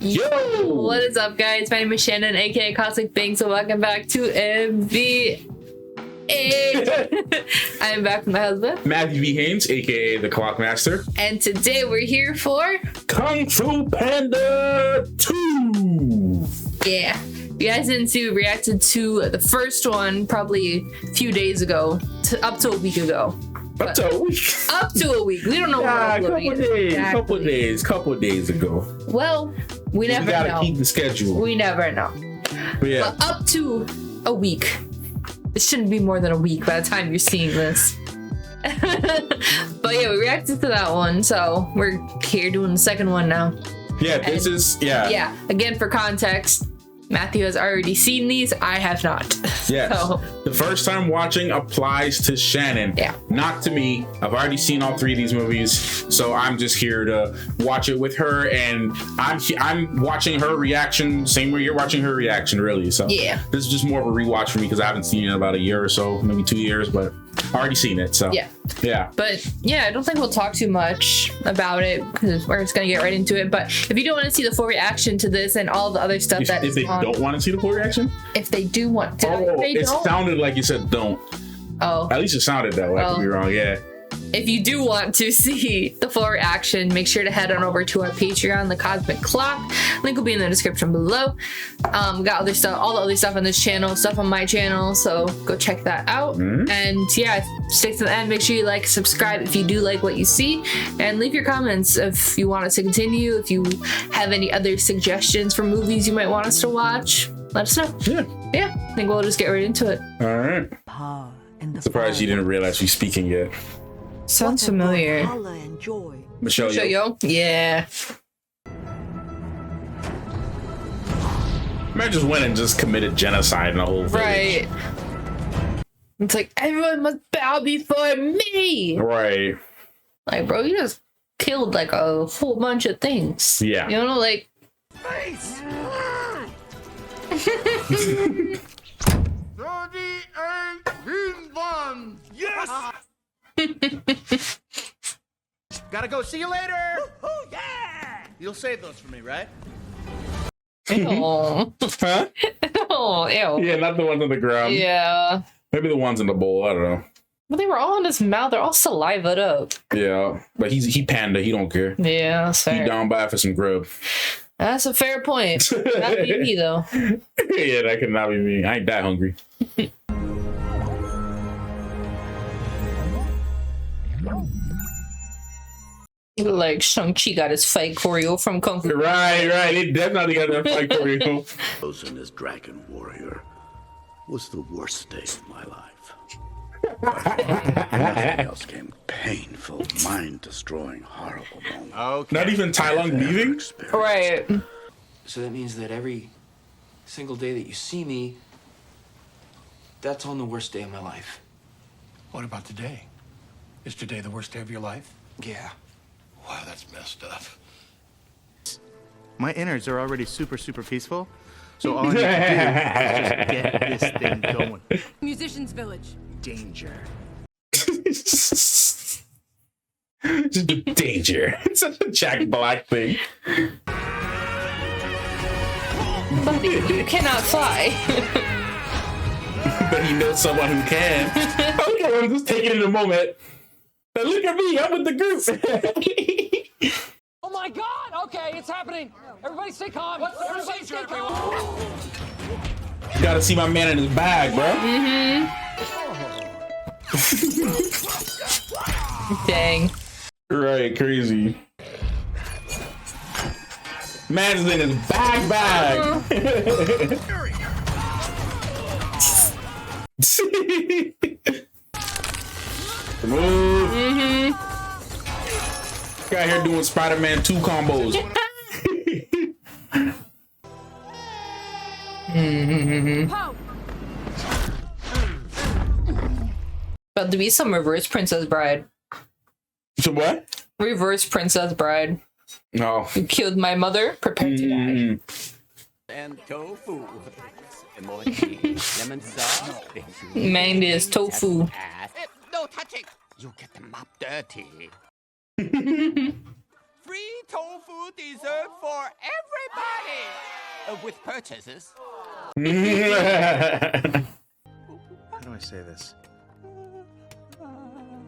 Yo! What is up, guys? My name is Shannon, aka Cosmic Banks, and welcome back to MV8. I am back with my husband, Matthew V. Haynes, aka the Clockmaster. And today we're here for Kung Fu Panda 2! Yeah. If you guys didn't see, we reacted to the first one probably a few days ago, up to a week ago. Up to a week. Up to a week. We don't know. A couple days ago. Well, we never gotta know. Keep the schedule. We never know. But yeah. But up to a week. It shouldn't be more than a week by the time you're seeing this. But yeah, we reacted to that one, so we're here doing the second one now. Yeah, this is Yeah, again, for context, Matthew has already seen these. I have not. Yes. So, the first time watching applies to Shannon. Yeah. Not to me. I've already seen all three of these movies, so I'm just here to watch it with her, and I'm watching her reaction same way you're watching her reaction, really. So yeah, this is just more of a rewatch for me because I haven't seen it in about a year or so, maybe 2 years, but I've already seen it. So yeah. But yeah, I don't think we'll talk too much about it because we're just gonna get right into it. But if you don't want to see the full reaction to this and all the other stuff if they don't want to see the full reaction, if they do want to, sounded like you said don't. Oh, at least it sounded that way. I could be wrong. Yeah. If you do want to see the full reaction, make sure to head on over to our Patreon, The Cosmic Clock. Link will be in the description below. Got other stuff, all the other stuff on this channel, stuff on my channel, so go check that out. And yeah, stick to the end. Make sure you like, subscribe if you do like what you see, and leave your comments if you want us to continue. If you have any other suggestions for movies you might want us to watch, let us know. Yeah, I think we'll just get right into it. All right. Surprised you didn't realize she's speaking yet. Sounds familiar. Michelle Yeoh. Yeah. Man just went and just committed genocide in the whole village. Right. It's like, everyone must bow before me. Right. Like, bro, you just killed like a whole bunch of things. Yeah. You know, like. Face. 38 in one. Yes. Gotta go. See you later. Yeah. You'll save those for me, right? Oh. Huh? Oh, ew. Yeah, not the ones on the ground. Yeah. Maybe the ones in the bowl. I don't know. But they were all in his mouth. They're all salivated up. Yeah. But he Panda. He don't care. Yeah, that's fair. He down by for some grub. That's a fair point. Not be me, though. Yeah, that could not be me. I ain't that hungry. Like Shang-Chi got his fight choreo from Kung Fu. Right. He definitely got that fight choreo. Chosen as Dragon Warrior was the worst day of my life. Nothing else came painful, mind-destroying, horrible moment. Okay. Not even Tai Lung leaving? Right. So that means that every single day that you see me, that's on the worst day of my life. What about today? Is today the worst day of your life? Yeah. Wow, that's messed up. My innards are already super peaceful, so all I need to do is just get this thing going. Musician's Village. Danger. Just danger. It's such a Jack Black thing. Buddy, you cannot fly. But he knows someone who can. Okay, I'm just taking it in a moment. But look at me, I'm with the group. Oh my God! Okay, it's happening. Everybody stay calm. Everybody stay calm. You gotta see my man in his bag, bro. Dang. Right, crazy. Man's in his bag. Move. Guy here doing Spider-Man 2 combos. About to be some reverse Princess Bride. So what? Reverse Princess Bride. No. You killed my mother. Prepare to die. And tofu. Lemon sauce. Man, is tofu. No touching. You get them up dirty. free tofu dessert for everybody! With purchases. How do I say this?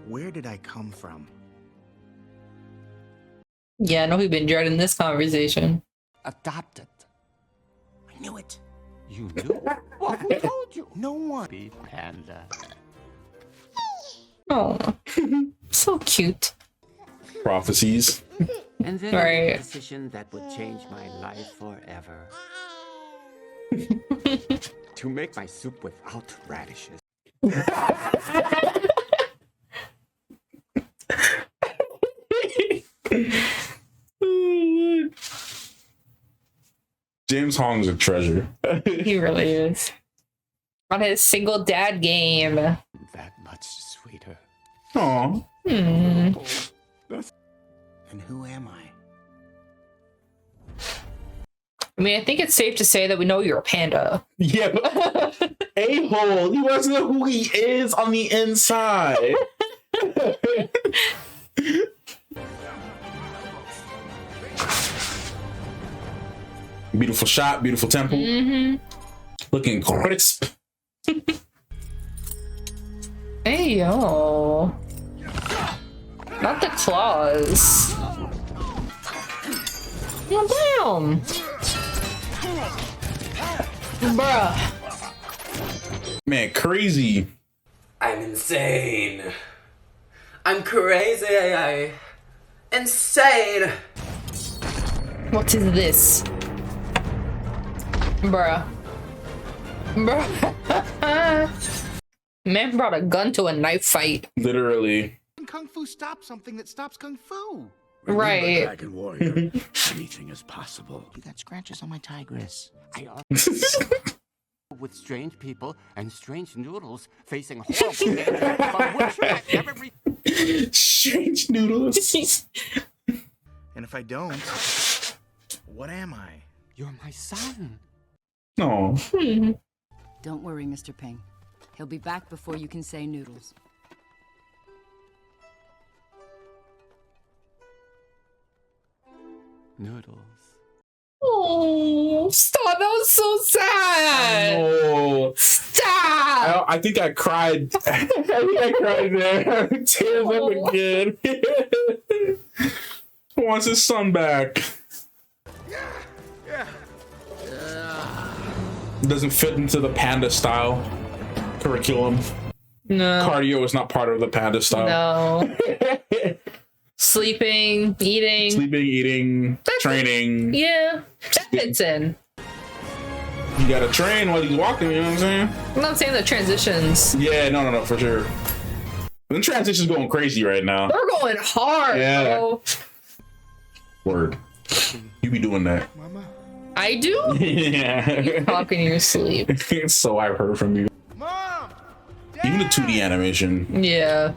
Where did I come from? Yeah, I know we've been dreading this conversation. Adopted. I knew it. You knew? Well, who told you? No one. Be Panda. Oh, so cute. Prophecies. And then I made Right. a decision that would change my life forever. To make my soup without radishes. James Hong's a treasure. He really is. On his single dad game. That much sweeter. Aw. And who am I? I mean, I think it's safe to say that we know you're a panda. Yeah, but a-hole. He wants to know who he is on the inside. Beautiful shot, beautiful temple. Looking crisp. Hey, yo. Not the claws. Oh, damn. Bruh. Man, crazy. I'm insane. I'm crazy. Insane. What is this? Bruh. Bruh. Man brought a gun to a knife fight. Literally. Kung Fu stops something that stops Kung Fu. Right. Dragon Warrior, anything is possible. You got scratches on my tigress. I with strange people and strange noodles facing horrible danger, from which I never Strange noodles. And if I don't, what am I? You're my son. No. Don't worry, Mr. Ping. He'll be back before you can say noodles. Noodles. Oh, stop. That was so sad. Oh. Stop. I think I cried. I think I cried there. Tears up again. Wants his son back. Doesn't fit into the panda style curriculum. No. Cardio is not part of the panda style. No. Sleeping, eating. Sleeping, eating, training. Yeah, that fits in. You gotta train while he's walking, you know what I'm saying? I'm not saying the transitions. Yeah, no, for sure. The transition's going crazy right now. They're going hard, Yeah. bro. Word. You be doing that. I do? Yeah. Talk in your sleep. So I've heard from you. Mom! Even the 2D animation. Yeah.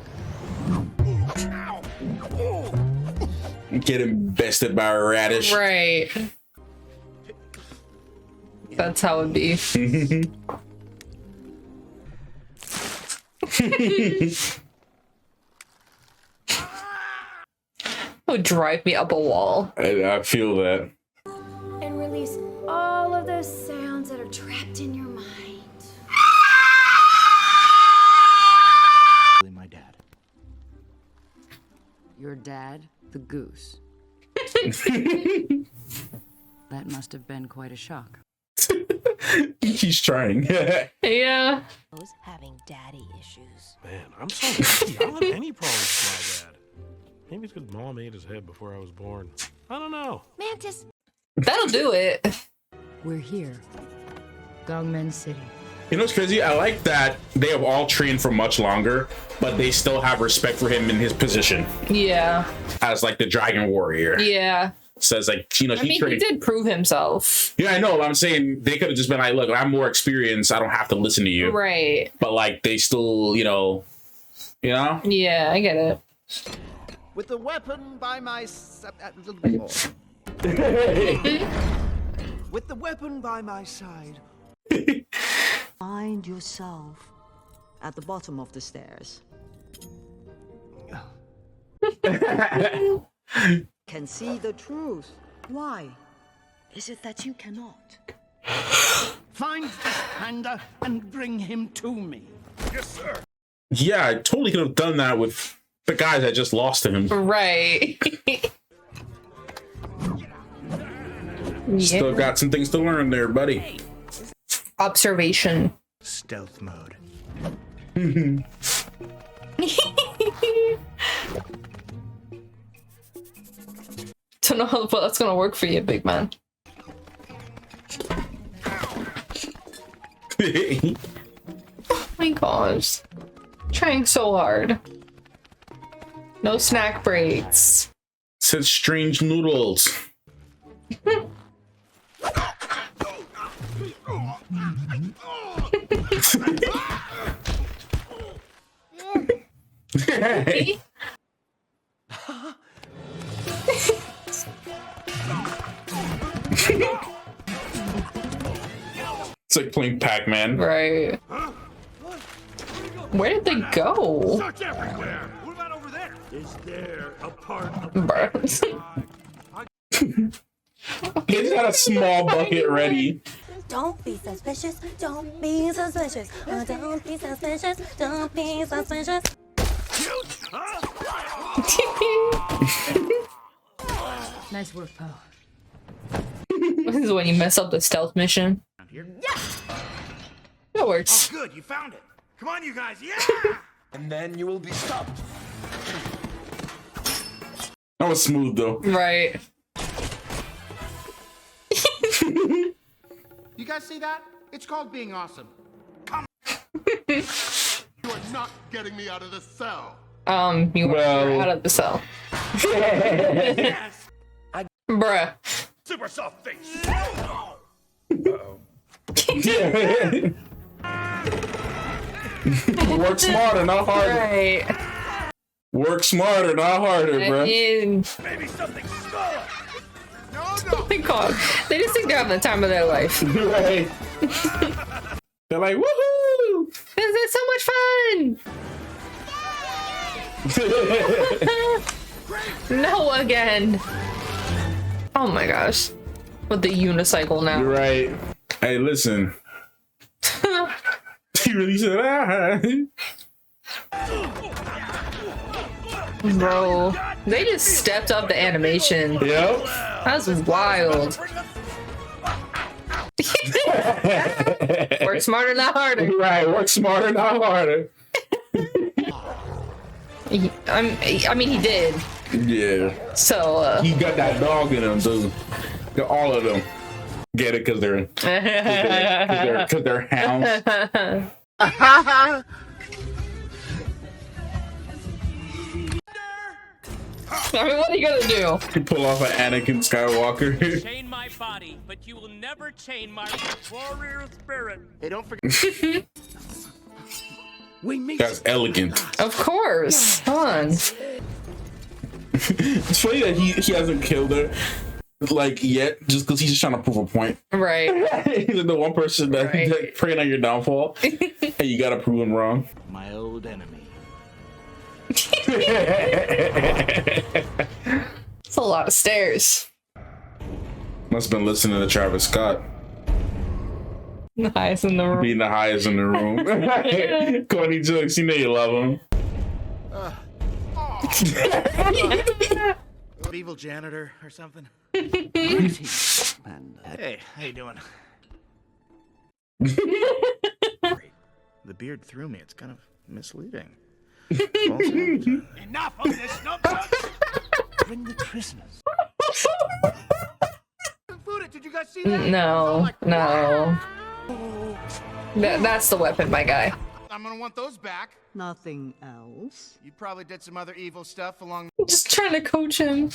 Getting bested by a radish. Right. That's how it be. Would drive me up a wall. I feel that. And release all of those sounds that are trapped in your mind. My dad. Your dad, the goose. That must have been quite a shock. He's trying. Yeah. Having daddy issues. Man, I'm so lucky. I don't have any problems with my dad. Maybe it's because mom ate his head before I was born. I don't know. Mantis. That'll do it. We're here. Gongmen City. You know what's crazy? I like that they have all trained for much longer, but they still have respect for him in his position Yeah. as like the Dragon Warrior. Yeah. Says like, you know, I mean, he did prove himself. Yeah, I know. I'm saying they could have just been like, look, I'm more experienced. I don't have to listen to you. Right. But like, they still, you know. Yeah, I get it. With the weapon by my little bit more. With the weapon by my side. Find yourself at the bottom of the stairs. can see the truth. Why is it that you cannot? Find this panda and bring him to me. Yes, sir. Yeah, I totally could have done that with the guys that just lost to him. Right. Still got some things to learn there, buddy. Observation. Stealth mode. Don't know how that's gonna work for you, big man. Oh my gosh. Trying so hard. No snack breaks. Said strange noodles. It's like playing Pac-Man. Right. Where did they go? Search everywhere. What about over there? Is there a part of He's got a small bucket ready. Don't be suspicious. Don't be suspicious. Oh, don't be suspicious. Don't be suspicious. Nice work, Poe. This is when you mess up the stealth mission. Yeah. That works. Oh, good. You found it. Come on, you guys. Yeah. And then you will be stopped. That was smooth though. Right. You guys see that? It's called being awesome. Come. You are not getting me out of the cell. You were out of the cell. Yes. Bruh. Super soft face. Work smarter, not harder. Right. Work smarter, not harder, bro. Maybe something stuck. Oh my god. They just think they're having the time of their life. Right. They're like, woohoo! This is so much fun! No, again. Oh my gosh. With the unicycle now. You're right. Hey, listen. He really said, Bro, they just stepped up the animation. Yep. That was wild. Work smarter, not harder. Right, work smarter, not harder. I mean, he did. Yeah. So, he got that dog in him, too. Got all of them. Get it? Because they're hounds. I mean, what are you gonna do? You pull off an Anakin Skywalker. Chain my body, but you will never chain my warrior spirit. Hey, don't forget. We meet. That's elegant. Of course. Come on. It's funny that he hasn't killed her, like, yet, just because he's just trying to prove a point. Right. He's like the one person that's like, preying on your downfall, and you gotta prove him wrong. My old enemy. It's a lot of stairs. Must have been listening to Travis Scott. The highest in the room. Being the highest in the room. Corny jokes, you know you love him. Evil janitor or something. Hey, how you doing? The beard threw me. It's kind of misleading. Enough of this nonsense! Bring the prisoners. Did you guys see that? No, no. That's the weapon, my guy. I'm gonna want those back. Nothing else? You probably did some other evil stuff along. Just trying to coach him.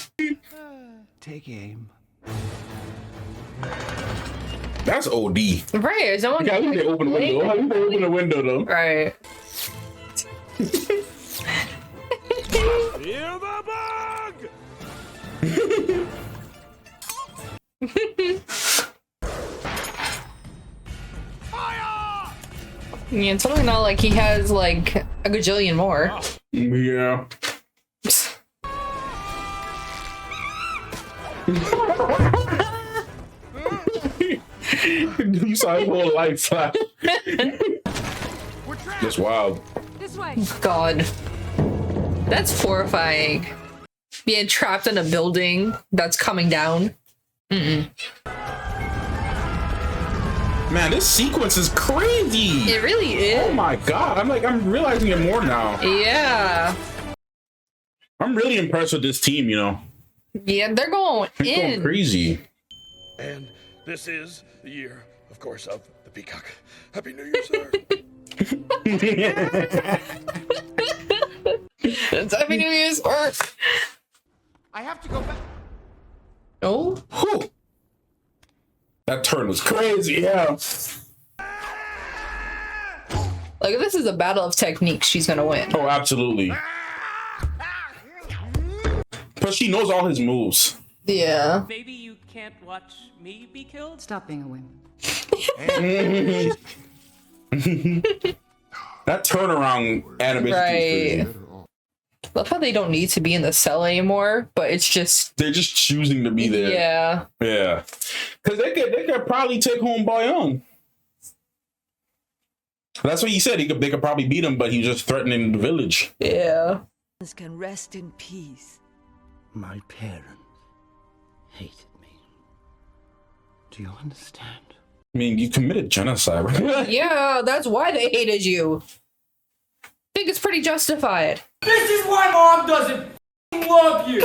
Take aim. That's OD. Right, is someone yeah, they open the window. How do they open the window though? Right. Feel the bug! Yeah, it's totally not like he has like a gajillion more. Yeah. You saw his whole life flash. That's wild. This way. God. That's horrifying. Being trapped in a building that's coming down. Mm-mm. Man, this sequence is crazy. It really is. Oh my god. I'm realizing it more now. Yeah. I'm really impressed with this team, you know. Yeah, they're going Going crazy. And this is the year, of course, of the peacock. Happy New Year, sir. It's Happy New Year's or I have to go back. Oh. Whew. That turn was crazy, yeah. Like, if this is a battle of technique, she's gonna win. Oh, absolutely. But she knows all his moves. Yeah. Maybe you can't watch me be killed? Stop being a wimp. That turnaround animation is crazy. Love how they don't need to be in the cell anymore, but it's just they're just choosing to be there. Yeah. Yeah. Because they could probably take home Boyoung. That's what he said. They could probably beat him, but he's just threatening the village. Yeah. Can rest in peace. My parents hated me. Do you understand? I mean, you committed genocide, right? Yeah, that's why they hated you. I think it's pretty justified. This is why Mom doesn't love you.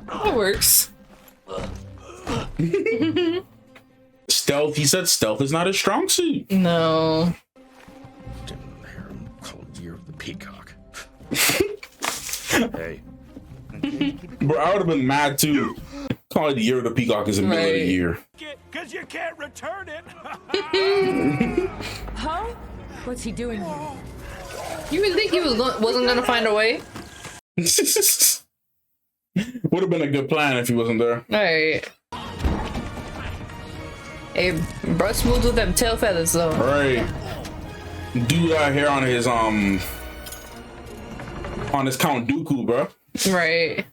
That works. Stealth, he said stealth is not his strong suit. No. Call it the year of the peacock. Hey. Bro, I would have been mad too. Call it the year of the peacock is the middle of the year. Because you can't return it. Huh? What's he doing here? You really think he wasn't gonna find a way? Would have been a good plan if he wasn't there. Alright. Hey, brush moves with them tail feathers though. Right. Dude out here on his Count Dooku, bro. Right.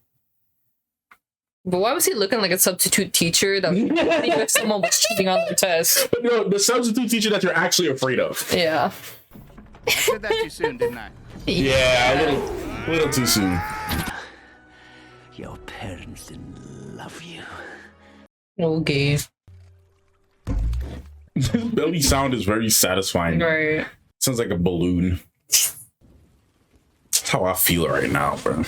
But why was he looking like a substitute teacher that if someone was cheating on their test? You know, the substitute teacher that you're actually afraid of. Yeah. I said that too soon, didn't I? Yeah, a little too soon. Your parents didn't love you. Okay. Belly sound is very satisfying. Right. Sounds like a balloon. That's how I feel right now, bro.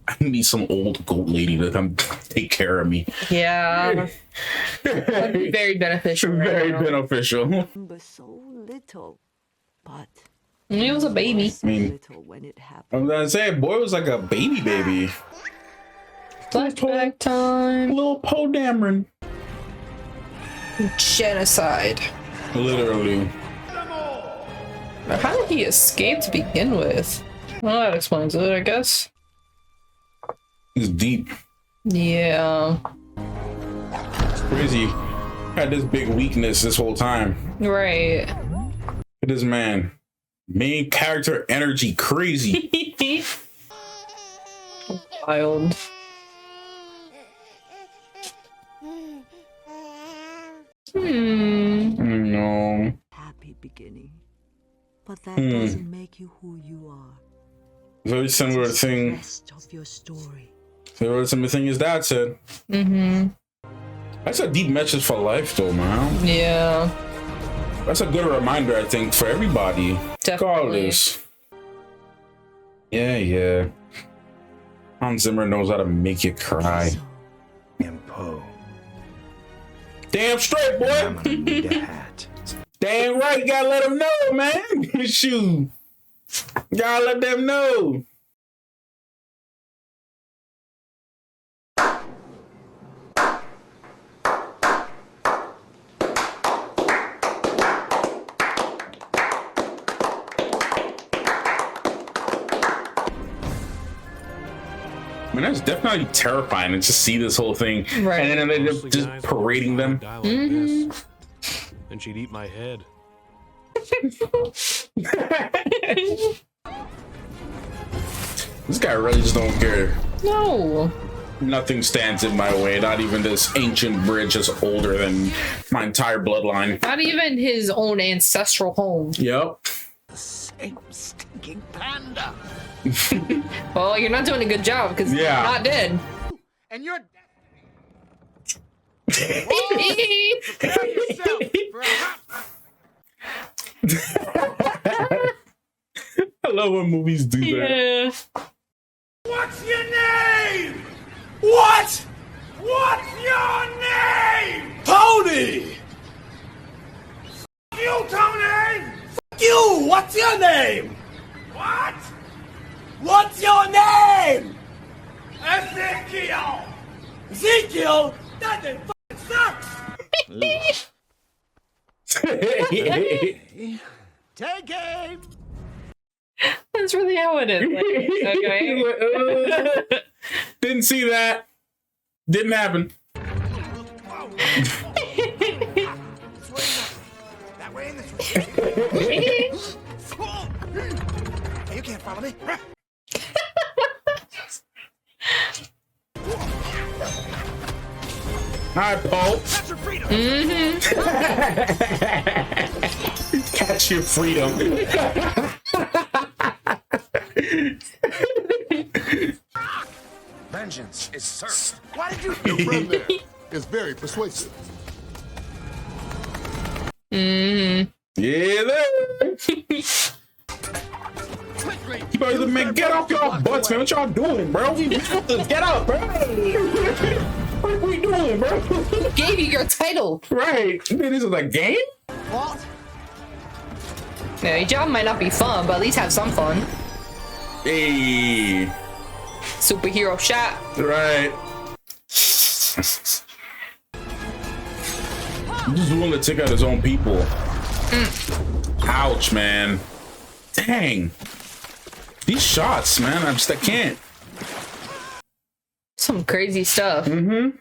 I need some old goat lady to come take care of me. Yeah. That'd be very beneficial. Very beneficial. Remember so little, but he was a baby. I mean, little when it happened. I'm gonna say, boy was like a baby. Flashback time. Little Poe Dameron. Genocide. Literally. How did he escape to begin with? Well, that explains it, I guess. It's deep. Yeah. It's crazy. Had this big weakness this whole time. Right. Look at this man. Main character energy crazy. Wild. No. Happy beginning, but that doesn't make you who you are. Very similar thing. The rest of your story. Very similar thing his dad said. Mm-hmm. That's a deep message for life, though, man. Yeah. That's a good reminder, I think, for everybody. Definitely. All this. Yeah. Hans Zimmer knows how to make you cry. And Poe. Damn straight, boy. I'm gonna need a hat. Damn right, you gotta let them know, man. Shoot. Gotta let them know. I mean, that's definitely terrifying to just see this whole thing. Right. And then they're just parading them. Then she'd eat my head. This guy really just don't care. No. Nothing stands in my way. Not even this ancient bridge that's older than my entire bloodline. Not even his own ancestral home. Yep. The same stinking panda. Well, you're not doing a good job because you're not dead. And you're. I love when movies do that. What's your name? What? What's your name? Tony! F you, Tony! F you! What's your name? What? What's your name? Ezekiel! Ezekiel? That thing fucking sucks! Take aim! That's really how it is. Like, okay. Didn't see that. Didn't happen. That way in this way. You can't follow me. Hi, Paul. Catch your freedom. Catch your freedom. Vengeance is served. Why did you? Your friend there is very persuasive. Yeah, there. You better the man, get off y'all butts, man. What y'all doing, bro? Get up, bro. What are we doing, bro? Who gave you your title? Right. This is a game? What? Yeah, your job might not be fun, but at least have some fun. Hey. Superhero shot. Right. He's just willing to take out his own people. Ouch, man. Dang. These shots, man. I can't. Some crazy stuff. The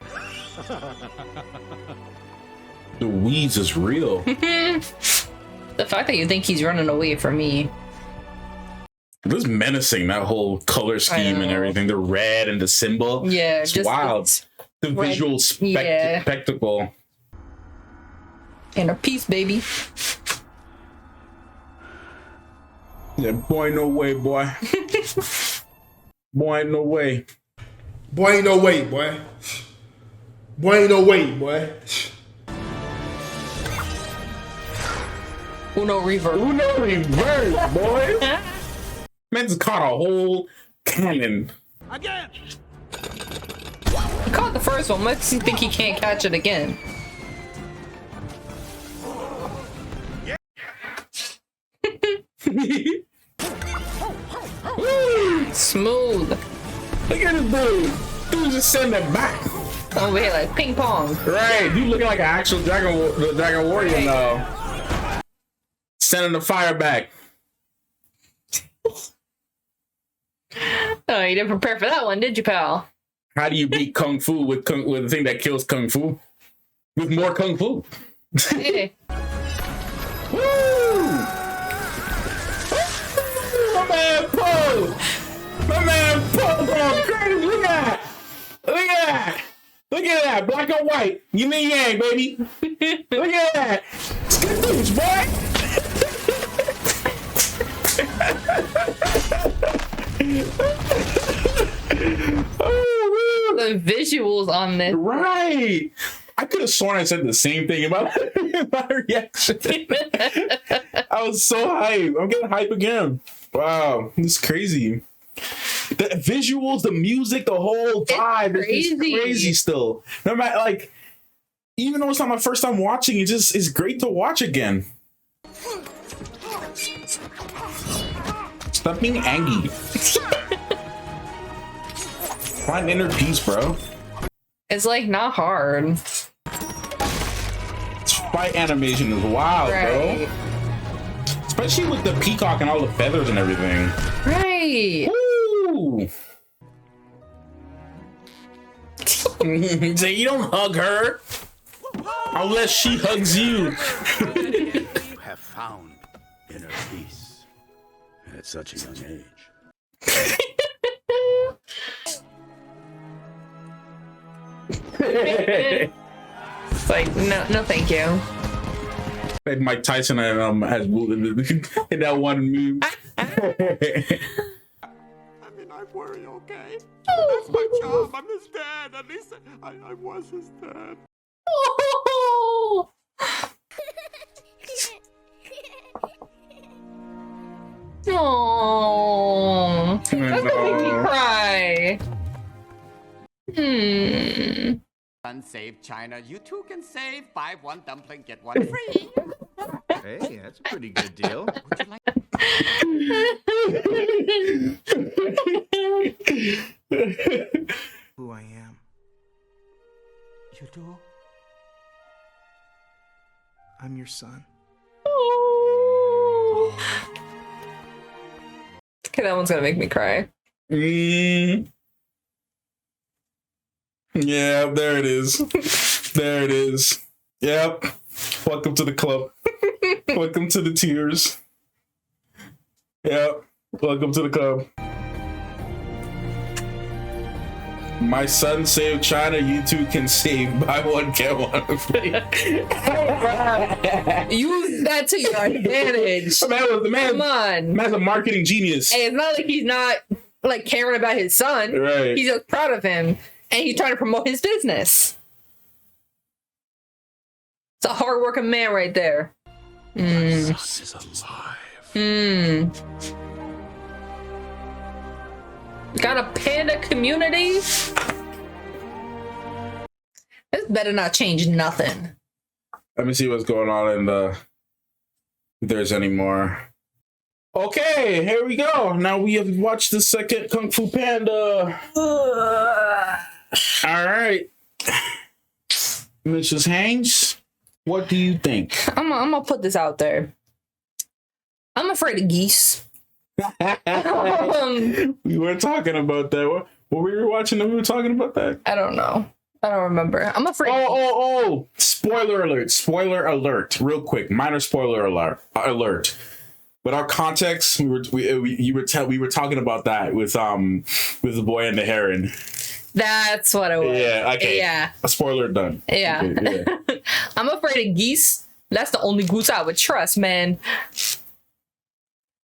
wheeze is real. The fact that you think he's running away from me. It was menacing, that whole color scheme and everything. The red and the symbol. Yeah, it's just wild. The red, visual spectacle. Inner peace, baby. Yeah, boy, no way, boy. Boy, ain't no way. Boy, ain't no way, boy. Boy, ain't no way, boy. Uno reverse. Uno reverse, boy. Man's caught a whole cannon. Again. He caught the first one. Makes you think he can't catch it again. Smooth. Look at this dude. Dude just send it back. Oh wait, like ping pong. Right, you looking like an actual dragon warrior now. Sending the fire back. Oh, you didn't prepare for that one, did you, pal? How do you beat kung fu with the thing that kills kung fu? With more kung fu. Hey. Woo! My man Poe! My man Poe going crazy! Look at that! Look at that! Look at that! Black and white! Yin and yang, baby! Look at that! Skadoosh, boy! Oh, the visuals on this. Right! I could have sworn I said the same thing about my reaction. I was so hype. I'm getting hype again. Wow, it's crazy. The visuals, the music, the whole vibe is crazy still. No matter, like, even though it's not my first time watching, it just is great to watch again. Stop being angry. Find inner peace, bro. It's like not hard. Fight animation is wild, bro. Especially with the peacock and all the feathers and everything. Right. Woo! So you don't hug her unless she hugs you. You have found inner peace at such a young age. It's like, no, thank you. Like Mike Tyson and has in that one meme. I mean, I worry, okay? But that's my job. I'm his dad. At least I was his dad. Oh. Oh, that's gonna make me cry. Unsaved China, you too can save. Buy one dumpling, get one free. Hey, that's a pretty good deal. Would you like? Who I am. You do? I'm your son. Okay, that one's gonna make me cry. Yeah, there it is. There it is. Yep. Welcome to the club. Welcome to the tears. Yep. Welcome to the club. My son saved China. You too can save. Buy one, get one free. Use that to your advantage. The man, come on. Man's a marketing genius. Hey, it's not like he's not like caring about his son. Right. He's just proud of him, and he's trying to promote his business. It's a hardworking man right there. This is alive. Got a panda community? This better not change nothing. Let me see what's going on in the. If there's any more. Okay, here we go. Now we have watched the second Kung Fu Panda. All right. Mrs. Haynes, what do you think? I'm gonna put this out there. I'm afraid of geese. We were talking about that. What we were watching and we were talking about that? I don't know. I don't remember. I'm afraid. Oh! Spoiler alert! Spoiler alert! Real quick, minor spoiler alert. But our context, we were talking about that with The Boy and the Heron. That's what it was. Yeah. Okay. Yeah. A spoiler done. Yeah. Okay, yeah. I'm afraid of geese. That's the only goose I would trust, man.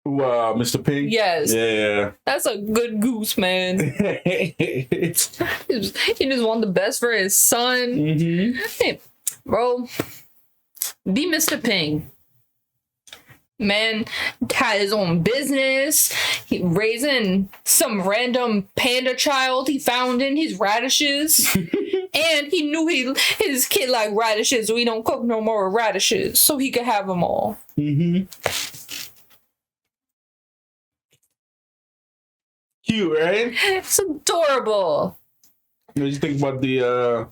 Mr. Pink? Yes. Yeah. That's a good goose, man. he just want the best for his son. Mm-hmm. Hey, bro, be Mr. Ping. Man had his own business. He raising some random panda child he found in his radishes. And he knew his kid liked radishes, so he don't cook no more radishes, so he could have them all. Mm-hmm. Cute, right? It's adorable. What do you think about the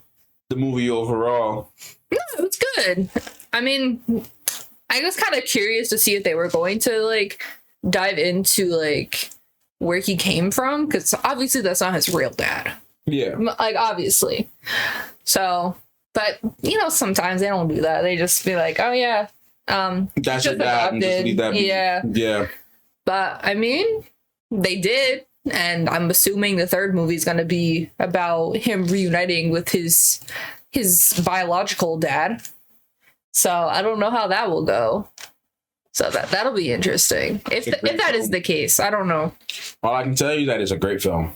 movie overall? No, it's good. I mean, I was kind of curious to see if they were going to like dive into like where he came from, because obviously that's not his real dad. Yeah. Like obviously. So, but you know, sometimes they don't do that. They just be like, oh yeah, that's your dad. Yeah. Yeah. But I mean, they did. And I'm assuming the third movie is going to be about him reuniting with his biological dad. So I don't know how that will go. So that'll be interesting. If that is the case, I don't know. All I can tell you that it's a great film.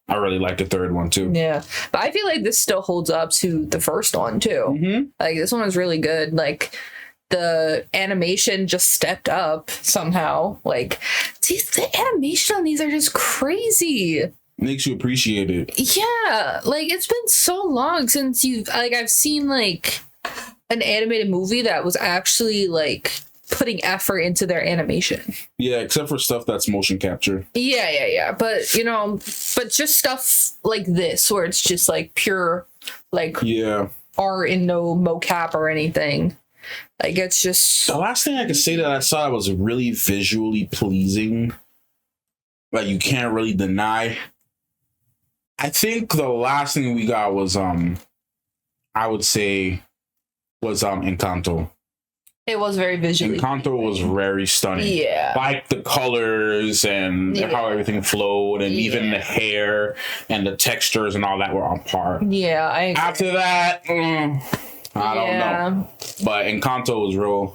I really like the third one too. Yeah, but I feel like this still holds up to the first one too. Mm-hmm. Like this one is really good. Like the animation just stepped up somehow. Like the animation on these are just crazy. Makes you appreciate it. Yeah, like it's been so long since I've seen like an animated movie that was actually like putting effort into their animation. Yeah, except for stuff that's motion capture. Yeah. But you know, just stuff like this where it's just like pure like art and no mocap or anything. Like it's just the last thing I could say that I saw was really visually pleasing. Like you can't really deny. I think the last thing we got was I would say was Encanto. It was very visually. Encanto was very stunning. Yeah. Like the colors and how everything flowed, and even the hair and the textures and all that were on par. Yeah, I agree. After that, I don't know. But Encanto was real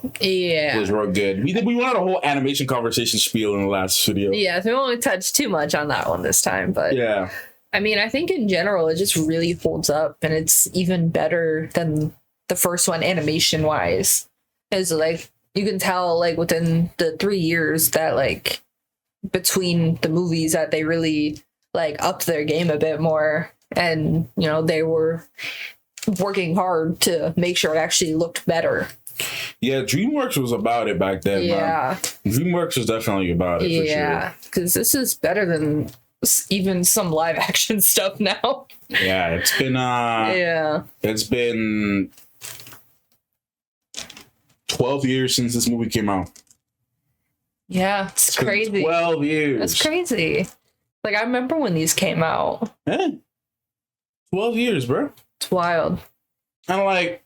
good. We wanted a whole animation conversation spiel in the last video. Yeah, so we won't touch too much on that one this time, but yeah. I mean, I think in general it just really holds up, and it's even better than the first one animation wise. Is like you can tell like within the 3 years that like between the movies that they really like upped their game a bit more, and you know they were working hard to make sure it actually looked better. Yeah, DreamWorks was about it back then. Yeah, man. DreamWorks was definitely about it. Yeah, because this is better than even some live action stuff now. Yeah, it's been it's been 12 years since this movie came out. Yeah, it's crazy. 12 years. That's crazy. Like, I remember when these came out. Yeah. 12 years, bro. It's wild. And like,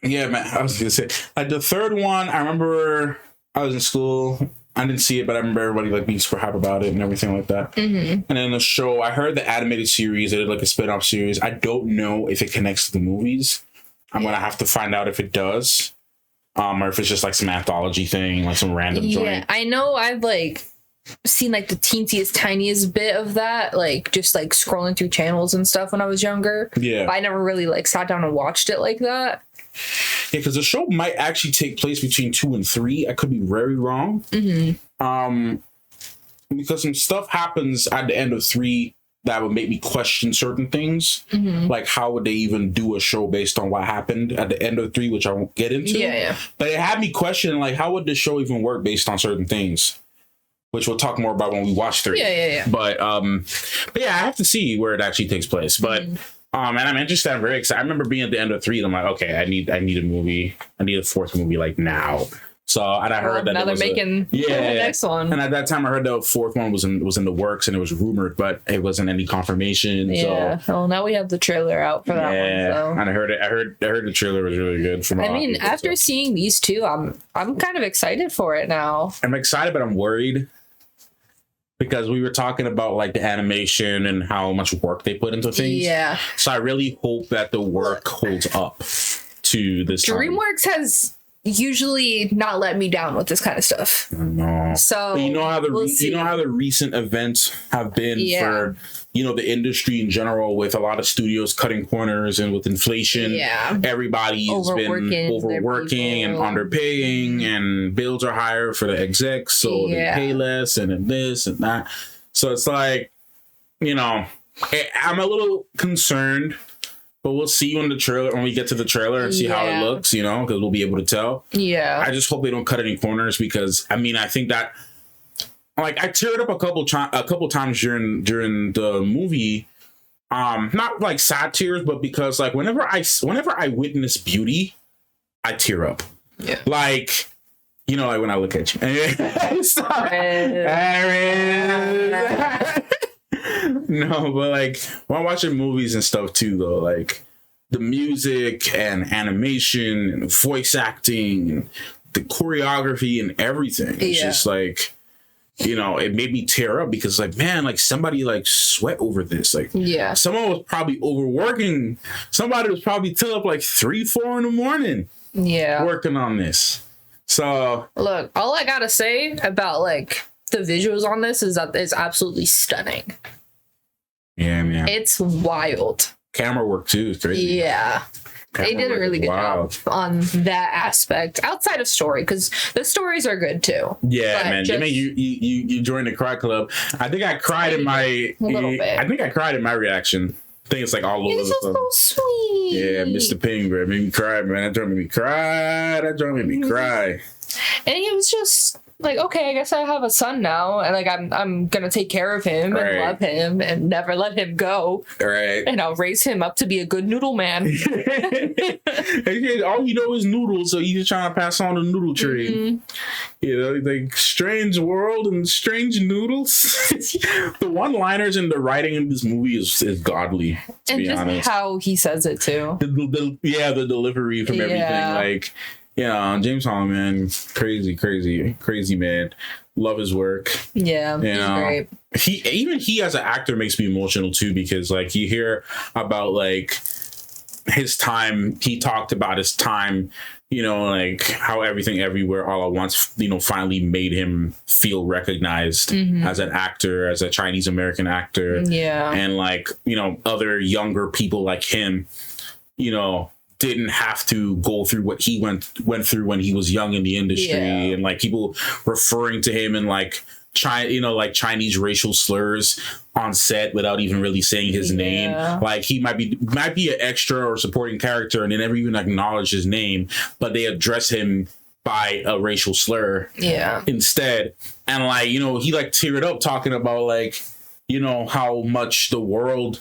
yeah, man, I was gonna say, like the third one, I remember I was in school. I didn't see it, but I remember everybody like being super hype about it and everything like that. And then the show, I heard the animated series, they did like a spin-off series. I don't know if it connects to the movies. I'm gonna have to find out if it does, or if it's just like some anthology thing, like some random joint. Yeah, I know. I've like seen like the teentiest, tiniest bit of that, like just like scrolling through channels and stuff when I was younger. Yeah, but I never really like sat down and watched it like that. Yeah, because the show might actually take place between 2 and 3. I could be very wrong. Because some stuff happens at the end of 3 that would make me question certain things. Like how would they even do a show based on what happened at the end of 3, which I won't get into. Yeah. But it had me question like how would the show even work based on certain things, which we'll talk more about when we watch 3. Yeah. But yeah, I have to see where it actually takes place. But and I'm interested. I'm very excited. I remember being at the end of 3 and I'm like, okay, I need a movie. I need a 4th movie like now. So, and I heard that now they're making the next one. And at that time, I heard the 4th one was in the works and it was rumored, but it wasn't any confirmation. Yeah. So, well, now we have the trailer out for that one. So. And I heard the trailer was really good. From I mean, after seeing these two, I'm kind of excited for it now. I'm excited, but I'm worried because we were talking about like the animation and how much work they put into things. Yeah. So I really hope that the work holds up to this. DreamWorks has usually not let me down with this kind of stuff. No. So but you know how the recent events have been for the industry in general, with a lot of studios cutting corners and with inflation. Yeah. Everybody's been overworking and underpaying, and bills are higher for the execs, so they pay less and this and that. So it's like, I'm a little concerned. But we'll see when we get to the trailer and see how it looks, because we'll be able to tell. Yeah. I just hope they don't cut any corners because, I mean, I think that, like, I teared up a couple times during the movie. Not like sad tears, but because, like, whenever I witness beauty, I tear up. Yeah. Like, like when I look at you. Stop. No, but like when I'm watching movies and stuff too, though, like the music and animation and voice acting and the choreography and everything, it's just like, it made me tear up because like, man, like somebody like sweat over this. Like, someone was probably overworking. Somebody was probably till up like 3-4 in the morning. Yeah, working on this. So look, all I gotta say about like the visuals on this is that it's absolutely stunning. Yeah, man. It's wild. Camera work too is crazy. Yeah. They did a really good job on that aspect outside of story, because the stories are good too. Yeah, man. Jimmy, you joined the cry club. I think I cried in my reaction. I think it's like all over. It's so sweet. Yeah, Mr. Ping, bro, made me cry, man. That joint made me cry. And it was just like, okay, I guess I have a son now, and like I'm gonna take care of him and love him and never let him go. Right. And I'll raise him up to be a good noodle man. All you know is noodles, so you're just trying to pass on the noodle trade. You know, like strange world and strange noodles. The one-liners and the writing in this movie is godly, to be honest. And just how he says it too. The delivery from everything. Like, yeah, James Hong, man, crazy man. Love his work. Yeah, he's great. He as an actor makes me emotional too, because like you hear about like his time. He talked about his time, you know, like how Everything Everywhere All at Once, you know, finally made him feel recognized as an actor, as a Chinese American actor. Yeah. And like, you know, other younger people like him, you know, didn't have to go through what he went through when he was young in the industry. And like people referring to him in like like Chinese racial slurs on set without even really saying his name. Like he might be an extra or supporting character and they never even acknowledge his name, but they address him by a racial slur instead. And like, you know, he like teared up talking about like, you know, how much the world,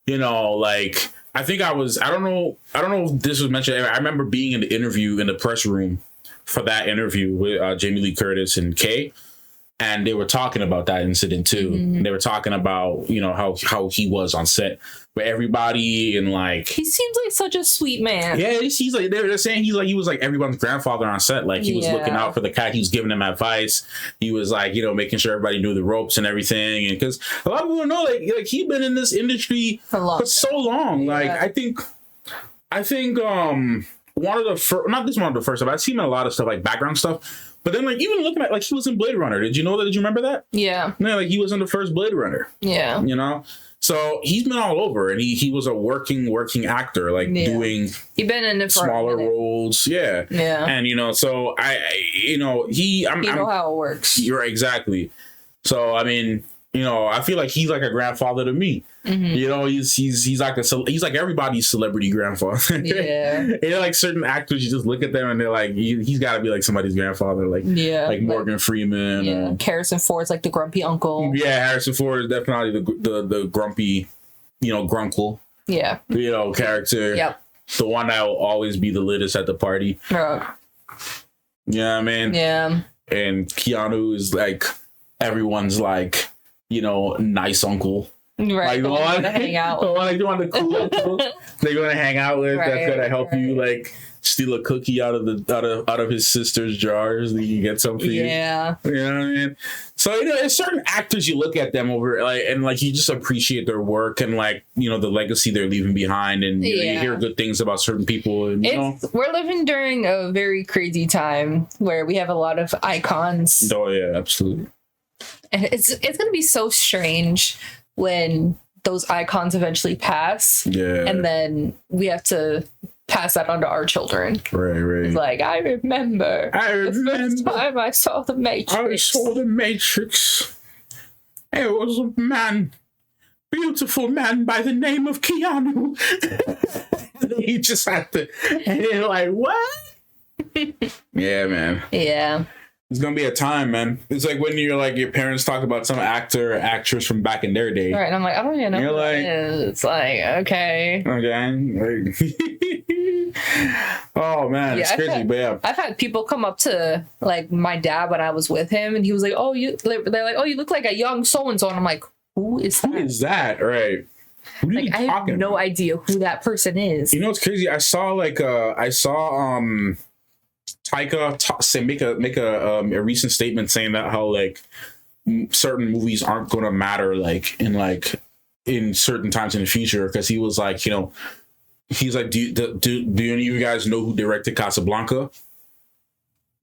you know, like I don't know if this was mentioned. I remember being in the interview in the press room for that interview with Jamie Lee Curtis and Kay. And they were talking about that incident too. And they were talking about, you know, how he was on set with everybody and like he seems like such a sweet man. Yeah, he's like they're saying he was like everyone's grandfather on set. Like he was looking out for the cat. He was giving them advice. He was like, you know, making sure everybody knew the ropes and everything. And because a lot of people know like he's been in this industry for so long. Like I think one of the first, not this one of the first, but I've seen him in a lot of stuff like background stuff. But then, like, even looking at, like, he was in Blade Runner. Did you know that? Did you remember that? Yeah. Yeah, like, he was in the first Blade Runner. Yeah. You know? So, he's been all over. And he was a working actor, like, doing he been in it for smaller roles. Yeah. Yeah. And, you know, so, you know how it works. You're right, exactly. So, I mean, you know, I feel like he's like a grandfather to me. You know, he's like everybody's celebrity grandfather. Yeah. You know, like certain actors, you just look at them and they're like, he's got to be like somebody's grandfather, like Morgan Freeman. Yeah, Harrison Ford's like the grumpy uncle. Yeah, Harrison Ford is definitely the grumpy, you know, grunkle. Yeah. You know, character. Yep. The one that will always be the littest at the party. Yeah, man. Yeah. And Keanu is like everyone's like, you know, nice uncle. Right, like the one to hang out with. Like the one the cool uncle they're gonna hang out with. That's gonna help you like steal a cookie out of his sister's jars. That you can get some for you. Yeah. You know what I mean? So you know, there's certain actors you look at them over like and like you just appreciate their work and like you know the legacy they're leaving behind and you know, you hear good things about certain people and you know we're living during a very crazy time where we have a lot of icons. Oh yeah, absolutely. And it's gonna be so strange when those icons eventually pass. Yeah. And then we have to pass that on to our children. Right. It's like, I remember the first time I saw The Matrix. It was a man, beautiful man by the name of Keanu. He just had to, and you're like, what? Yeah, man. Yeah. It's gonna be a time, man. It's like when you're like your parents talk about some actor or actress from back in their day. Right, and I'm like, I don't even know. You're like, it's like, okay. Oh man, it's crazy, but yeah. I've had people come up to like my dad when I was with him, and he was like, "Oh, they're like, oh, you look like a young so and so," and I'm like, "Who is that?" Who is that? Right. Who like I have no idea who that person is. You know what's crazy? I saw Taika make a recent statement saying that how like certain movies aren't gonna matter like in certain times in the future because he was like, you know, he's like, do any of you guys know who directed Casablanca?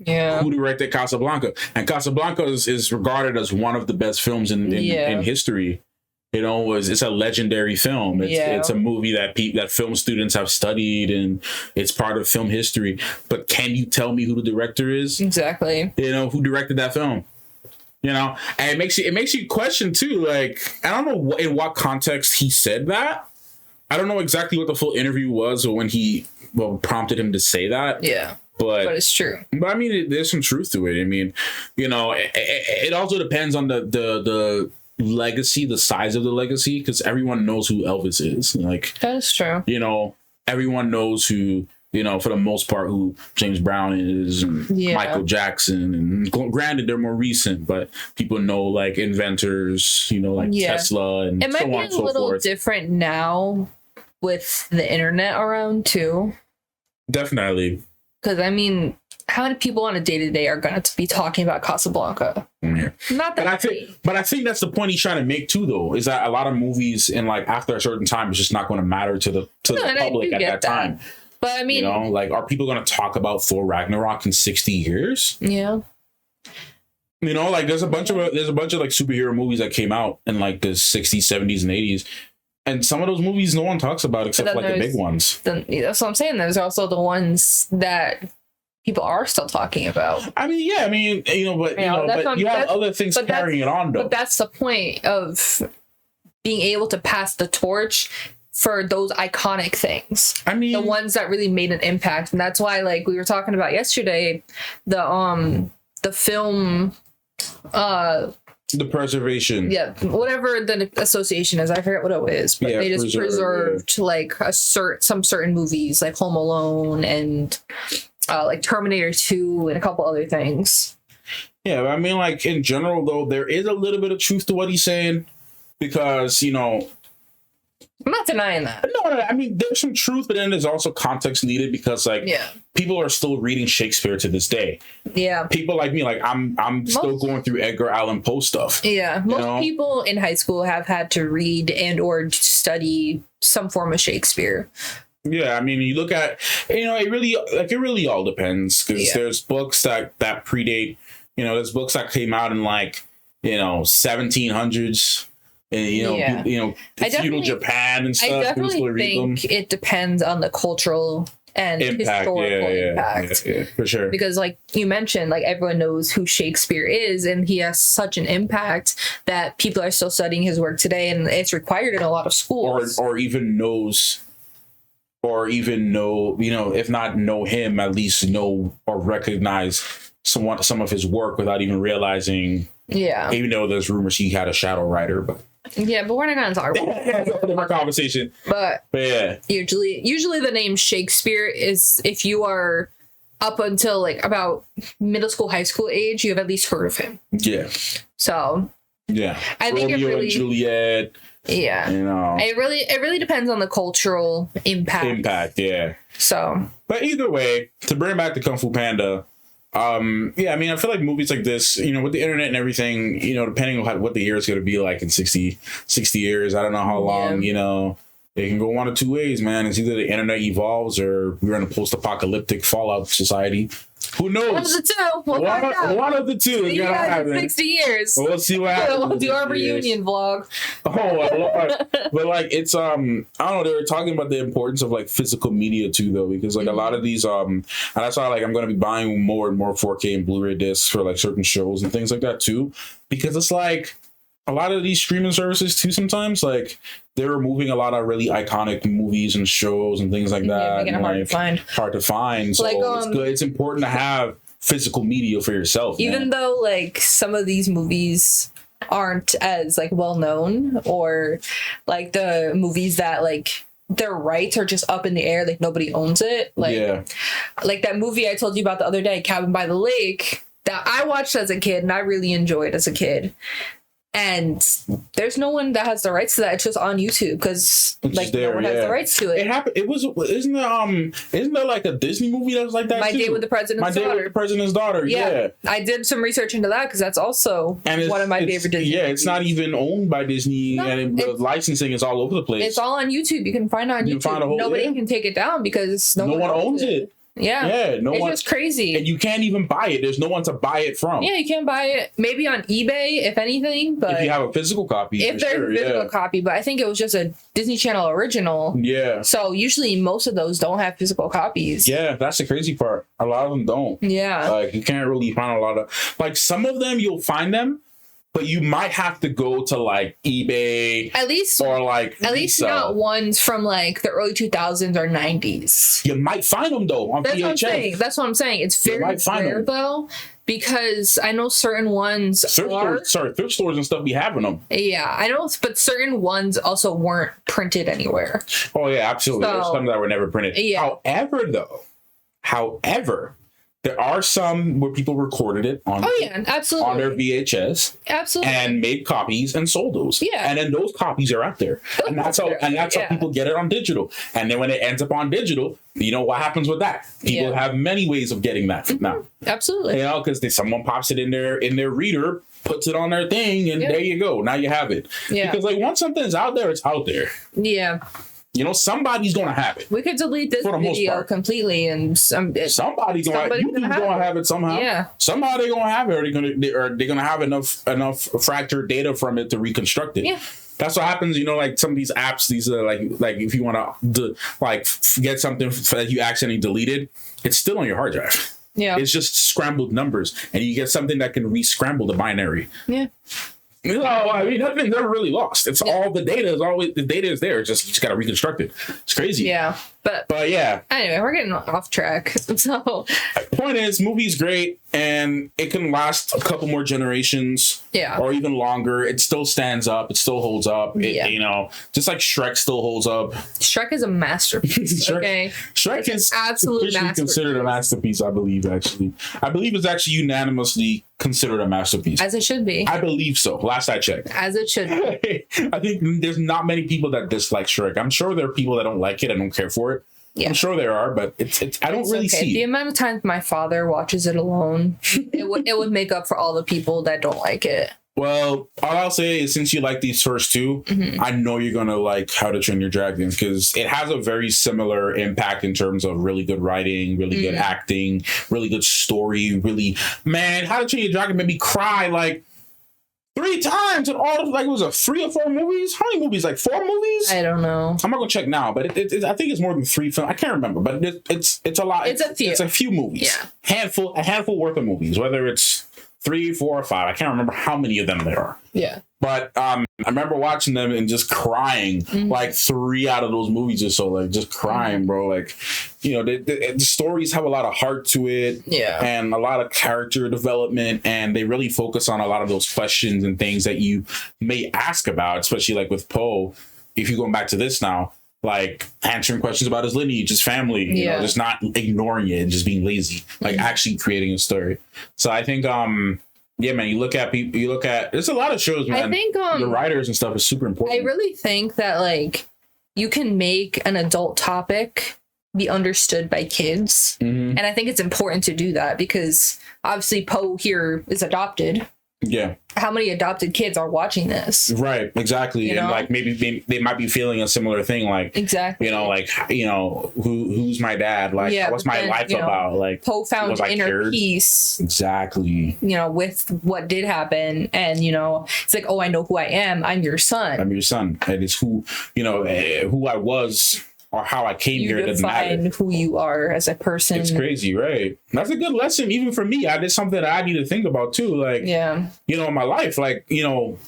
Yeah. Who directed Casablanca? And Casablanca is regarded as one of the best films in history. You know, it's a legendary film. It's a movie that film students have studied, and it's part of film history. But can you tell me who the director is? Exactly. You know, who directed that film? You know, and it makes you question too. Like, I don't know in what context he said that. I don't know exactly what the full interview was or when he prompted him to say that. Yeah. But it's true. But I mean, there's some truth to it. I mean, you know, it also depends on the legacy, the size of the legacy, because everyone knows who Elvis is. Like, that's true. You know, everyone knows who, you know, for the most part, who James Brown is, and Michael Jackson. And granted, they're more recent, but people know like inventors, you know, like Tesla and it might so be on a and so little forth. different now with the internet around too. Definitely. Because I mean, how many people on a day-to-day are going to be talking about Casablanca? Yeah. Not that but I think that's the point he's trying to make too, though, is that a lot of movies in like after a certain time it's just not going to matter to the public at that time. But I mean, you know, like, are people going to talk about Thor Ragnarok in 60 years? Yeah. You know, like there's a bunch of like superhero movies that came out in like the 60s, 70s, and 80s. And some of those movies no one talks about except like the big ones. That's what I'm saying. There's also the ones that people are still talking about. I mean, yeah, I mean, you know, but you have other things carrying it on, though. But that's the point of being able to pass the torch for those iconic things. I mean, the ones that really made an impact, and that's why, like we were talking about yesterday, the film. The preservation. Yeah, whatever the association is, I forget what it is, but they just preserved like some certain movies, like Home Alone and like Terminator 2 and a couple other things. Yeah, I mean, like in general, though, there is a little bit of truth to what he's saying, because you know, I'm not denying that. No, I mean, there's some truth, but then there's also context needed, because like people are still reading Shakespeare to this day. Yeah. People like me, like I'm still going through Edgar Allan Poe stuff. Yeah. Most people in high school have had to read and or study some form of Shakespeare. Yeah, I mean, you look at, you know, it really all depends, because there's books that predate, you know, there's books that came out in like, you know, 1700s. And, feudal Japan and stuff. I definitely think it depends on the cultural and historical impact. Yeah, for sure. Because like you mentioned, like everyone knows who Shakespeare is, and he has such an impact that people are still studying his work today, and it's required in a lot of schools. Or even know, you know, if not know him, at least know or recognize some of his work without even realizing. Yeah. Even though there's rumors he had a shadow writer, but. Yeah, but we're not going to talk about that. Our conversation. But yeah. Usually the name Shakespeare is, if you are up until like about middle school, high school age, you have at least heard of him. Yeah. So. Yeah. I think Romeo it really. And Juliet. Yeah. You know. It really depends on the cultural impact. Yeah. So. But either way, to bring back to Kung Fu Panda. Yeah, I mean, I feel like movies like this, you know, with the internet and everything, you know, depending on what the year is going to be like in 60 years, I don't know how long, you know, it can go one of two ways, man. It's either the internet evolves or we're in a post-apocalyptic Fallout society. Who knows? One of the two. We'll find out. One of the two. See you guys in 60 years. We'll see what happens. We'll do our reunion vlog. Oh, but like it's I don't know. They were talking about the importance of like physical media too, though, because like a lot of these and that's why like I'm gonna be buying more and more 4K and Blu-ray discs for like certain shows and things like that too, because it's like a lot of these streaming services too. Sometimes like they're removing a lot of really iconic movies and shows and things like that. Making it hard to find. So like, it's good. It's important to have physical media for yourself. Even though like some of these movies aren't as like well known, or like the movies that like their rights are just up in the air, like nobody owns it. Like like that movie I told you about the other day, Cabin by the Lake, that I watched as a kid and I really enjoyed as a kid. And there's no one that has the rights to that. It's just on YouTube because like no one has the rights to it. It happened. It was. Isn't there like a Disney movie that was like that? My Date with the President's Daughter. My Date with the President's Daughter. Yeah. I did some research into that because that's also one of my favorite Disney. Yeah, it's not even owned by Disney, and the licensing is all over the place. It's all on YouTube. You can find it on YouTube. Nobody can take it down because no one owns it. Yeah. It's just crazy. And you can't even buy it. There's no one to buy it from. Yeah, you can't buy it. Maybe on eBay, if anything. But if you have a physical copy. If there's a physical copy. But I think it was just a Disney Channel original. Yeah. So usually most of those don't have physical copies. Yeah, that's the crazy part. A lot of them don't. Yeah. Like you can't really find a lot of, like some of them you'll find them, but you might have to go to like eBay At least not ones from like the early 2000s or 90s. You might find them though on VHS. That's what I'm saying. It's very rare though, because I know certain ones thrift stores and stuff be having them. Yeah, I know, but certain ones also weren't printed anywhere. Oh yeah, absolutely. There's some that were never printed. Yeah. However, there are some where people recorded it on absolutely on their VHS, absolutely, and made copies and sold those. Yeah, and then those copies are out there, and that's how people get it on digital. And then when it ends up on digital, you know what happens with that? People have many ways of getting that now. Absolutely, you know, because someone pops it in their reader, puts it on their thing, and there you go. Now you have it. Yeah, because like once something's out there, it's out there. Yeah. You know, somebody's gonna have it. We could delete this video completely, and somebody's gonna have it somehow. Yeah, somebody gonna have it, or they're gonna have enough fractured data from it to reconstruct it. Yeah, that's what happens. You know, like some of these apps, these are like if you want to get something that you accidentally deleted, it's still on your hard drive. Yeah, it's just scrambled numbers, and you get something that can re-scramble the binary. Yeah. No, I mean nothing's ever really lost. It's all the data is there. It's just you just gotta reconstruct it. It's crazy. Yeah. But yeah. Anyway, we're getting off track. So point is, movie's great and it can last a couple more generations. Yeah. Or even longer. It still stands up. It still holds up. You know, just like Shrek still holds up. Shrek is a masterpiece. Okay. Shrek is absolutely considered a masterpiece, I believe, actually. I believe it's actually unanimously considered a masterpiece. As it should be. I believe so. Last I checked. As it should be. I think there's not many people that dislike Shrek. I'm sure there are people that don't like it and don't care for it. Yeah. I'm sure there are, but it's I don't really see the amount of times my father watches it alone. it would make up for all the people that don't like it. Well, all I'll say is since you like these first two, I know you're going to like How to Train Your Dragon because it has a very similar impact in terms of really good writing, really good acting, really good story, How to Train Your Dragon made me cry like 3 times in all of it was 3 or 4 movies? How many movies? Like 4 movies? I don't know. I'm not gonna check now, but I think it's more than 3 films. I can't remember, but it's a lot. It's a few movies. Yeah, a handful worth of movies. Whether it's 3, 4, or 5, I can't remember how many of them there are. Yeah, but I remember watching them and just crying like 3 out of those movies or so, like just crying, bro. Like, you know, the stories have a lot of heart to it, and a lot of character development, and they really focus on a lot of those questions and things that you may ask about, especially like with Poe. If you're going back to this now, like answering questions about his lineage, his family, you know, just not ignoring it and just being lazy, like actually creating a story. So I think, yeah, man, you look at there's a lot of shows, man. I think the writers and stuff is super important. I really think that like you can make an adult topic be understood by kids. And I think it's important to do that because obviously Poe here is adopted. Yeah. How many adopted kids are watching this? Right, exactly. And like maybe they might be feeling a similar thing, like exactly, you know, like, you know, who's my dad? Like, what's my life about? Like, Poe found inner peace. Exactly. You know, with what did happen, and you know, it's like, oh, I know who I am. I'm your son. I'm your son. And it's who, you know, who I was. Or how I came here, it doesn't matter. Who you are as a person. It's crazy, right? That's a good lesson, even for me. I did something that I need to think about too. Like, you know, in my life, like, you know,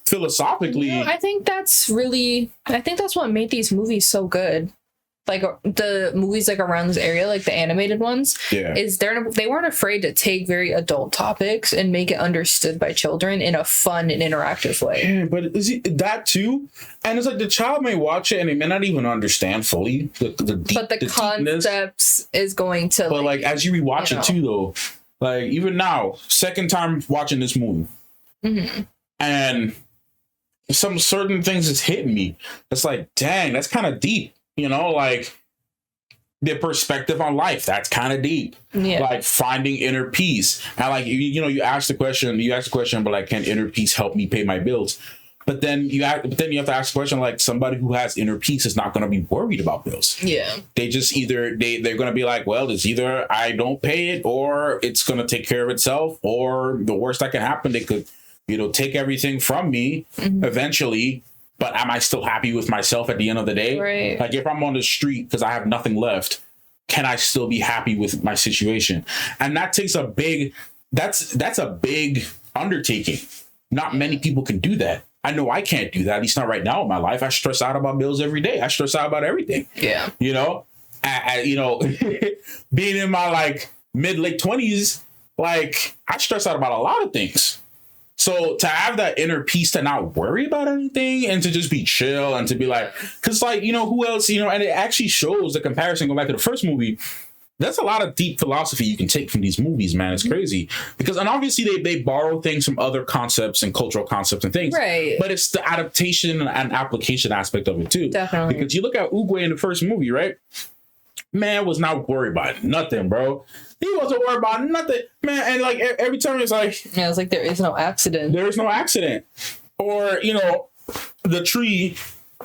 philosophically. You know, I think that's what made these movies so good. Like the movies like around this area, like the animated ones, is they weren't afraid to take very adult topics and make it understood by children in a fun and interactive way. Yeah, but is it that too? And it's like the child may watch it and they may not even understand fully the concepts is going to. But like as you rewatch it too, though, like even now, second time watching this movie, and some certain things is hitting me. It's like, dang, that's kind of deep. You know, like the perspective on life, that's kind of deep. Yeah. Like finding inner peace. And like, you know, you ask the question, but like, can inner peace help me pay my bills? But then you have to ask the question, like somebody who has inner peace is not going to be worried about bills. Yeah. They just they're going to be like, well, it's either I don't pay it or it's going to take care of itself, or the worst that can happen, they could, you know, take everything from me eventually. But am I still happy with myself at the end of the day? Right. Like if I'm on the street because I have nothing left, can I still be happy with my situation? And that takes that's a big undertaking. Not many people can do that. I know I can't do that, at least not right now in my life. I stress out about bills every day. I stress out about everything. Yeah. You know, being in my like late 20s, like I stress out about a lot of things. So to have that inner peace to not worry about anything and to just be chill and to be like, because like, who else, and it actually shows the comparison, go back to the first movie. That's a lot of deep philosophy you can take from these movies, man. It's crazy because, and obviously they borrow things from other concepts and cultural concepts and things, right? But it's the adaptation and application aspect of it too. Definitely. Because you look at Oogway in the first movie, right? Man was not worried about nothing, bro. He wasn't worried about nothing, man. And like every time it's like, yeah, it's like there is no accident. There is no accident, or the tree.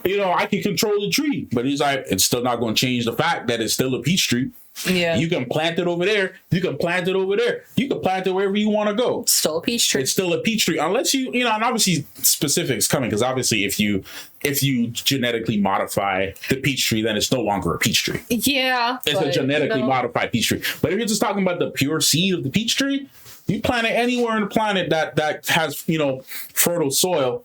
I can control the tree, but he's like, it's still not going to change the fact that it's still a peach tree. Yeah. You can plant it over there. You can plant it over there. You can plant it wherever you want to go. It's still a peach tree. It's still a peach tree. Unless and obviously specifics coming, because obviously if you genetically modify the peach tree, then it's no longer a peach tree. Yeah. It's a genetically modified peach tree. But if you're just talking about the pure seed of the peach tree, you plant it anywhere on the planet that has, fertile soil,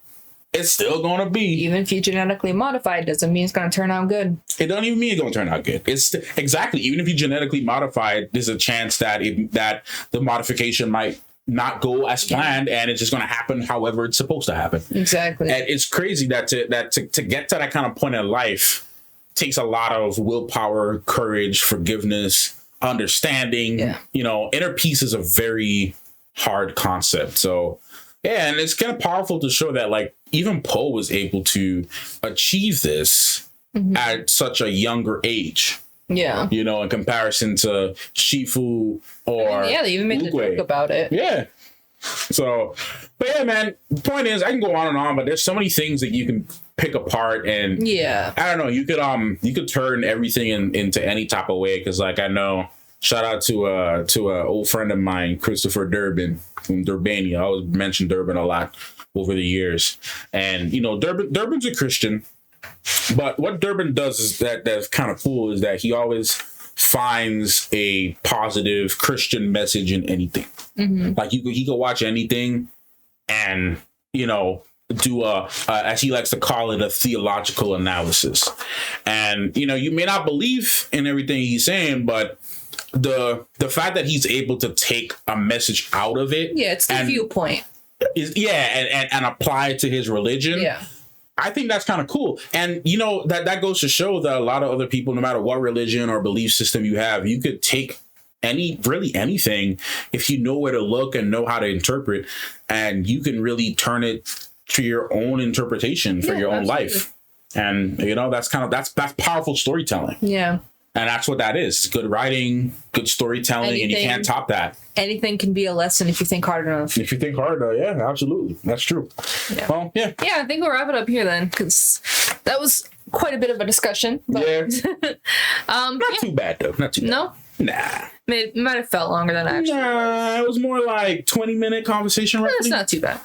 it's still going to be. Even if you genetically modify it, doesn't mean it's going to turn out good. It doesn't even mean it's going to turn out good. It's exactly. Even if you genetically modify it, there's a chance that that the modification might not go as planned, and it's just going to happen however it's supposed to happen. Exactly. And it's crazy that to get to that kind of point in life takes a lot of willpower, courage, forgiveness, understanding. Yeah. Inner peace is a very hard concept. So yeah, and it's kind of powerful to show that like even Poe was able to achieve this at such a younger age. Yeah. In comparison to Shifu or they even made the joke about it. Yeah. So, but yeah, man, the point is I can go on and on, but there's so many things that you can pick apart, and yeah, I don't know, you could turn everything into any type of way, because like I know, shout out to a old friend of mine, Christopher Durbin from Durbania. I always mention Durbin a lot over the years, and Durbin's a Christian, but what Durbin does is that's kind of cool is that he always finds a positive Christian message in anything. Like he could watch anything and do a as he likes to call it, a theological analysis, and you may not believe in everything he's saying, but the fact that he's able to take a message out of it, it's the viewpoint, and apply it to his religion. Yeah, I think that's kind of cool. And that goes to show that a lot of other people, no matter what religion or belief system you have, you could take anything if you know where to look and know how to interpret, and you can really turn it to your own interpretation for your own life. And that's powerful storytelling. Yeah. And that's what that is. Good writing, good storytelling, and you can't top that. Anything can be a lesson if you think hard enough. If you think hard enough, yeah, absolutely. That's true. Yeah. Well, yeah. Yeah, I think we'll wrap it up here then, because that was quite a bit of a discussion. But not too bad, though. Not too bad. No? Nah. It might have felt longer than actually. Nah, it was more like 20-minute conversation. That's not too bad.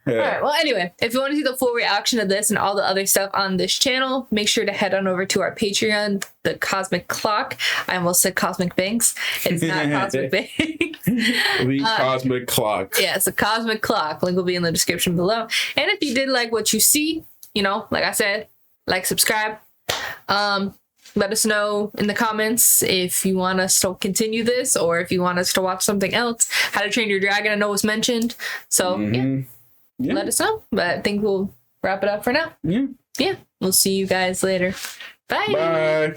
Yeah. All right. Well, anyway, if you want to see the full reaction of this and all the other stuff on this channel, make sure to head on over to our Patreon, the Cosmic Clock. I almost said Cosmic Banks. It's not Cosmic Banks. The Cosmic Clock. Yeah, it's a Cosmic Clock. Link will be in the description below. And if you did like what you see, like I said, subscribe. Let us know in the comments if you want us to continue this, or if you want us to watch something else. How to Train Your Dragon, I know, was mentioned. So, yeah, let us know. But I think we'll wrap it up for now. Yeah. We'll see you guys later. Bye. Bye.